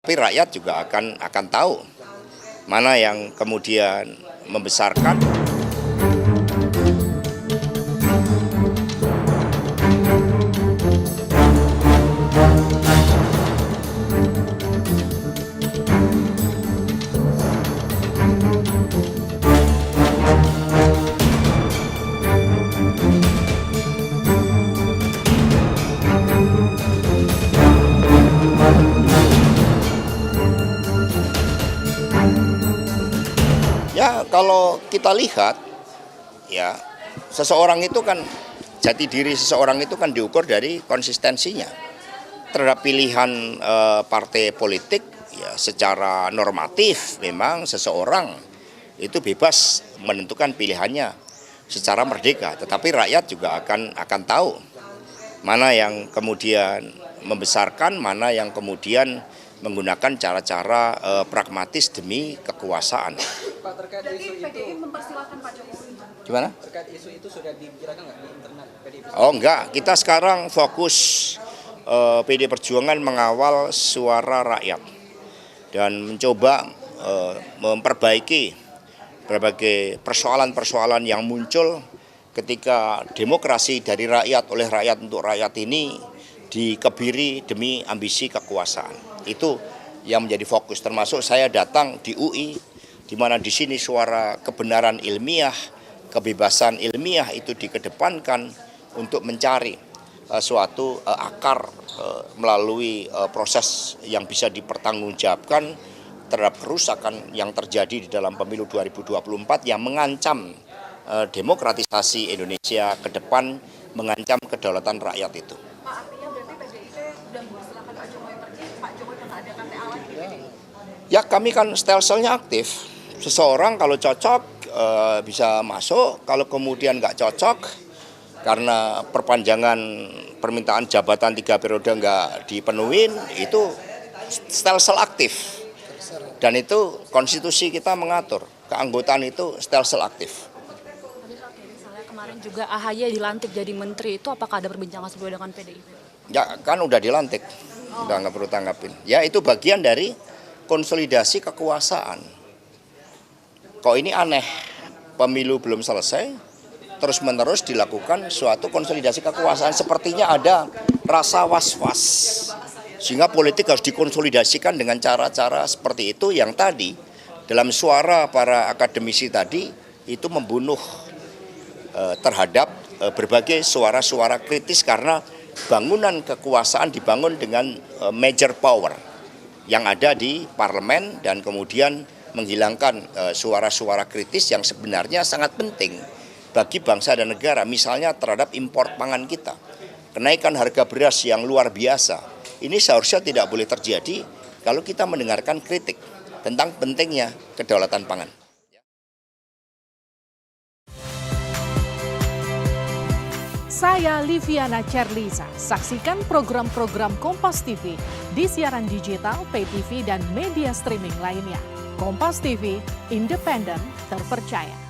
Tapi rakyat juga akan tahu mana yang kemudian membesarkan. Ya, kalau kita lihat, ya, seseorang itu kan, jati diri seseorang itu kan diukur dari konsistensinya terhadap pilihan partai politik. Ya, secara normatif memang seseorang itu bebas menentukan pilihannya secara merdeka, tetapi rakyat juga akan tahu mana yang kemudian membesarkan, mana yang kemudian menggunakan cara-cara pragmatis demi kekuasaan. Pak, terkait isu itu, PDI mempersilahkan Pak Jokowi. Gimana? Terkait isu itu sudah dibicarakan nggak di internal PDI? Oh enggak, kita sekarang fokus PDI Perjuangan mengawal suara rakyat dan mencoba memperbaiki berbagai persoalan-persoalan yang muncul ketika demokrasi dari rakyat oleh rakyat untuk rakyat ini dikebiri demi ambisi kekuasaan. Itu yang menjadi fokus, termasuk saya datang di UI, di mana di sini suara kebenaran ilmiah, kebebasan ilmiah itu dikedepankan untuk mencari suatu akar melalui proses yang bisa dipertanggungjawabkan terhadap kerusakan yang terjadi di dalam pemilu 2024 yang mengancam demokratisasi Indonesia ke depan, mengancam kedaulatan rakyat itu. Pak, artinya berarti PDIP sudah mempersilahkan Pak Jokowi pergi, Pak Jokowi tetap ada KTA lagi di PDI? Ya, kami kan stelsel-nya aktif. Seseorang kalau cocok bisa masuk, kalau kemudian nggak cocok karena perpanjangan permintaan jabatan 3 periode nggak dipenuhin, itu stelsel aktif. Dan itu konstitusi kita mengatur, keanggotaan itu stelsel aktif. Misalnya kemarin juga AHY dilantik jadi menteri, itu apakah ada perbincangan sebelumnya dengan PDIP? Ya kan udah dilantik, udah nggak perlu tanggapin. Ya itu bagian dari konsolidasi kekuasaan. Kok ini aneh, pemilu belum selesai, terus-menerus dilakukan suatu konsolidasi kekuasaan. Sepertinya ada rasa was-was, sehingga politik harus dikonsolidasikan dengan cara-cara seperti itu yang tadi, dalam suara para akademisi tadi, itu membunuh terhadap berbagai suara-suara kritis karena bangunan kekuasaan dibangun dengan major power yang ada di parlemen dan kemudian menghilangkan suara-suara kritis yang sebenarnya sangat penting bagi bangsa dan negara, misalnya terhadap impor pangan kita. Kenaikan harga beras yang luar biasa, ini seharusnya tidak boleh terjadi kalau kita mendengarkan kritik tentang pentingnya kedaulatan pangan. Saya Liviana Cerlisa. Saksikan program-program Kompas TV di siaran digital, pay TV, dan media streaming lainnya. Kompas TV, independen, terpercaya.